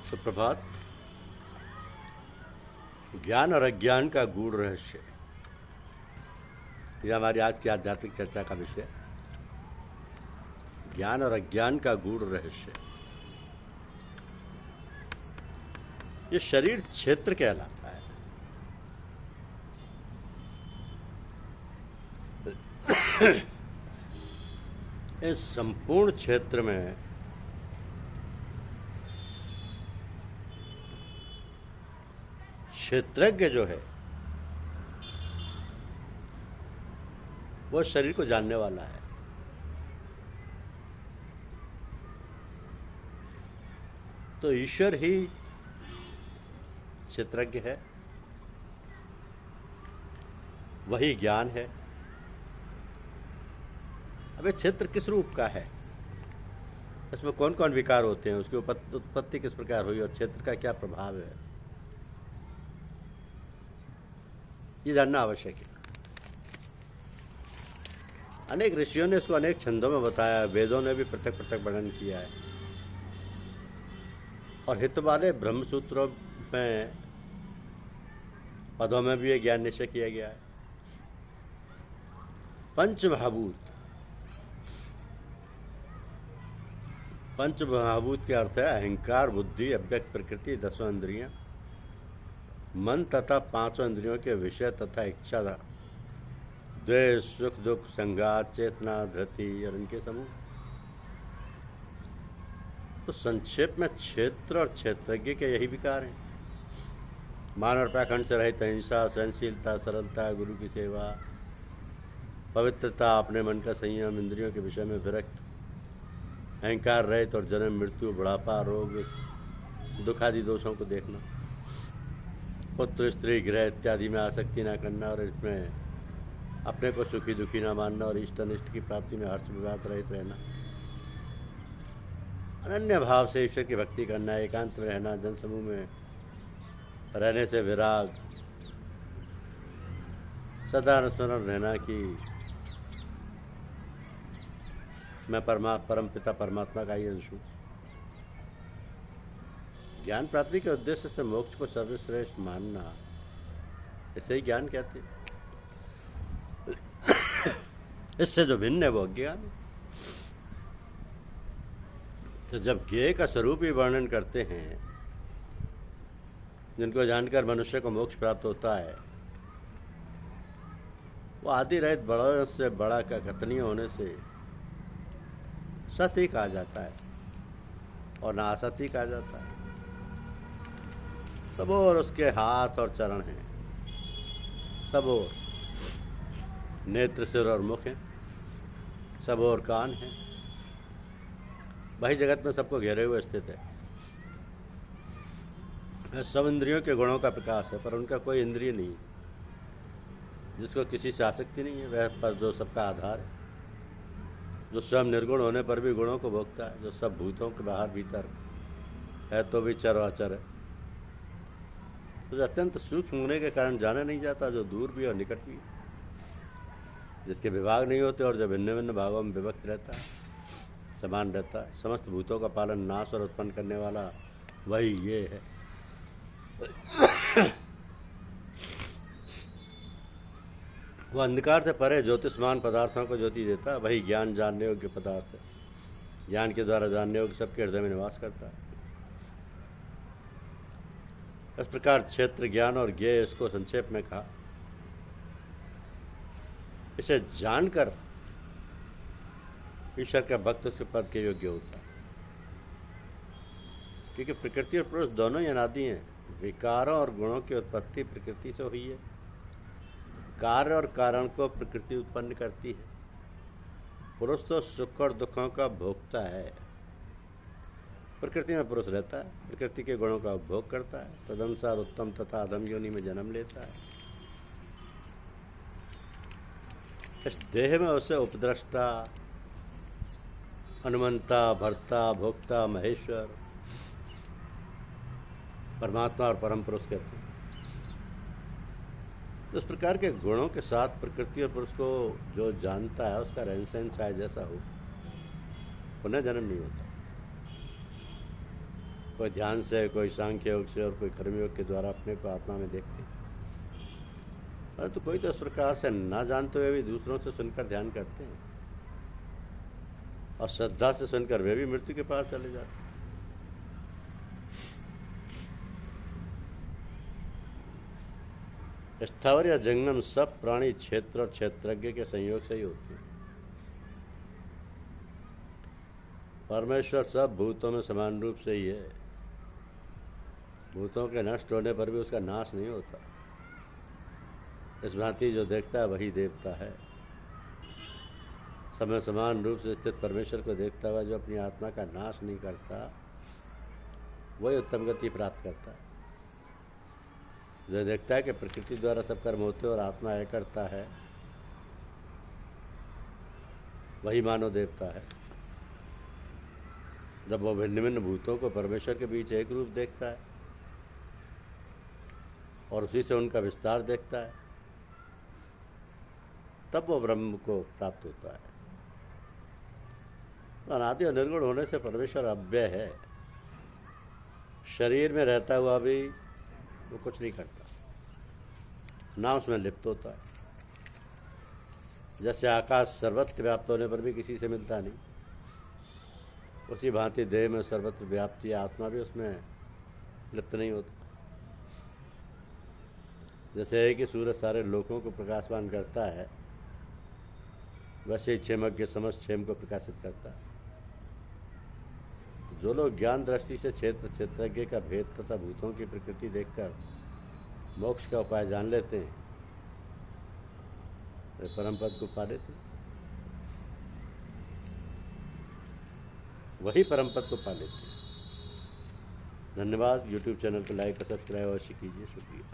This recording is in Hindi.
सुप्रभात। ज्ञान और अज्ञान का गूढ़ रहस्य, यह हमारी आज की आध्यात्मिक चर्चा का विषय। ज्ञान और अज्ञान का गूढ़ रहस्य। ये शरीर क्षेत्र कहलाता है। इस संपूर्ण क्षेत्र में क्षेत्रज्ञ जो है वो शरीर को जानने वाला है। तो ईश्वर ही क्षेत्रज्ञ है, वही ज्ञान है। अब ये क्षेत्र किस रूप का है, इसमें कौन कौन विकार होते हैं, उसकी उत्पत्ति किस प्रकार हुई और क्षेत्र का क्या प्रभाव है, ये जानना आवश्यक है। अनेक ऋषियों ने इसको अनेक छंदों में बताया, वेदों ने भी पृथक पृथक वर्णन किया है और हित वाले ब्रह्मसूत्रों में पदों में भी ये ज्ञान निश्चय किया गया है। पंचमहाभूत के अर्थ है अहंकार, बुद्धि, अव्यक्त प्रकृति, दसों इंद्रियां, मन तथा पांचों इंद्रियों के विषय तथा इच्छा, द्वेष, सुख दुख, संघात, चेतना, धृति और इनके समूह। तो संक्षेप में क्षेत्र और क्षेत्रज्ञ के यही विकार हैं। मान और पाखंड से रहित अहिंसा, सहनशीलता, सरलता, गुरु की सेवा, पवित्रता, अपने मन का संयम, इंद्रियों के विषय में विरक्त, अहंकार रहित और जन्म, मृत्यु, बुढ़ापा, रोग, दुख आदि दोषों को देखना, पुत्र, स्त्री, गृह इत्यादि में आसक्ति न करना और इसमें अपने को सुखी दुखी न मानना और इष्ट अनिष्ट की प्राप्ति में हर्ष विवाद रहित रहना, अनन्य भाव से ईश्वर की भक्ति करना, एकांत में रहना, जनसमूह में रहने से विराग, सदा अनुस्मरण रहना कि मैं परम पिता परमात्मा का ही अंश हूँ। ज्ञान प्राप्ति के उद्देश्य से मोक्ष को सर्वश्रेष्ठ मानना, इसे ही ज्ञान कहते हैं। इससे जो भिन्न है वो अज्ञान। तो जब ज्ञेय का स्वरूप ही वर्णन करते हैं, जिनको जानकर मनुष्य को मोक्ष प्राप्त होता है, वो आदि रहित बड़ों से बड़ा का कथनीय होने से सत्य ही कहा जाता है और ना असत्य ही कहा जाता है। सब और उसके हाथ और चरण हैं, सब और नेत्र, सिर और मुख हैं, सब और कान हैं, वही जगत में सबको घेरे हुए स्थित है। सब इंद्रियों के गुणों का प्रकाश है, पर उनका कोई इंद्रिय नहीं, जिसको किसी से आसक्ति नहीं है, वह पर जो सबका आधार है, जो स्वयं निर्गुण होने पर भी गुणों को भोगता है, जो सब भूतों के बाहर भीतर है तो भी चर अचर है, तो अत्यंत सूक्ष्म होने के कारण जाना नहीं जाता, जो दूर भी और निकट भी, जिसके विभाग नहीं होते और जो भिन्न भिन्न भागों में विभक्त रहता है, समान रहता है। समस्त भूतों का पालन, नाश और उत्पन्न करने वाला वही ये है। वह अंधकार से परे ज्योतिषमान पदार्थों को ज्योति देता है, वही ज्ञान जानने योग्य पदार्थ है। ज्ञान के द्वारा जानने योग्य सबके हृदय में निवास करता है। इस प्रकार क्षेत्र, ज्ञान और ज्ञेय, इसको संक्षेप में कहा। इसे जानकर ईश्वर का भक्त उसके पद के योग्य होता है, क्योंकि प्रकृति और पुरुष दोनों ही अनादि हैं। विकारों और गुणों की उत्पत्ति प्रकृति से हुई है। कार्य और कारण को प्रकृति उत्पन्न करती है। पुरुष तो सुख और दुखों का भोगता है। प्रकृति में पुरुष रहता है, प्रकृति के गुणों का उपभोग करता है, तदनुसार उत्तम तथा अधम योनि में जन्म लेता है। इस देह में उसे उपद्रष्टा, अनुमंता, भर्ता, भोक्ता, महेश्वर, परमात्मा और परम पुरुष कहते हैं। तो इस प्रकार के गुणों के साथ प्रकृति और पुरुष को जो जानता है, उसका रहन सहन चाहे जैसा हो, पुनः जन्म नहीं होता। कोई ध्यान से, कोई सांख्य योग से और कोई कर्मयोग के द्वारा अपने को आत्मा में देखते हैं। परंतु कोई तो इस प्रकार से ना जानते हुए भी दूसरों से सुनकर ध्यान करते हैं और श्रद्धा से सुनकर वे भी मृत्यु के पार चले जाते हैं। स्थावर या जंगम सब प्राणी क्षेत्र और क्षेत्रज्ञ के संयोग से ही होते हैं। परमेश्वर सब भूतों में समान रूप से ही है। भूतों के नष्ट होने पर भी उसका नाश नहीं होता। इस भांति जो देखता है वही देवता है। सब में समान रूप से स्थित परमेश्वर को देखता हुआ जो अपनी आत्मा का नाश नहीं करता वही उत्तम गति प्राप्त करता है। जो देखता है कि प्रकृति द्वारा सब कर्म होते और आत्मा एक करता है वही मानव देवता है। जब वो भिन्न भिन्न भूतों को परमेश्वर के बीच एक रूप देखता है और उसी से उनका विस्तार देखता है तब वो ब्रह्म को प्राप्त होता है। अनादि और निर्गुण होने से परमेश्वर अव्यय है। शरीर में रहता हुआ भी वो कुछ नहीं करता, ना उसमें लिप्त होता है। जैसे आकाश सर्वत्र व्याप्त होने पर भी किसी से मिलता नहीं, उसी भांति देह में सर्वत्र व्याप्ति आत्मा भी उसमें लिप्त नहीं होता। जैसे एक ही सूरज सारे लोकों को प्रकाशवान करता है वैसे ही क्षेमज्ञ समस्त क्षेम को प्रकाशित करता है। तो जो लोग ज्ञान दृष्टि से क्षेत्र क्षेत्रज्ञ का भेद तथा भूतों की प्रकृति देखकर मोक्ष का उपाय जान लेते हैं वे परम पद को पा लेते हैं। वही परम पद को पा लेते हैं। धन्यवाद। YouTube चैनल को लाइक और सब्सक्राइब अवश्य कीजिए। शुक्रिया।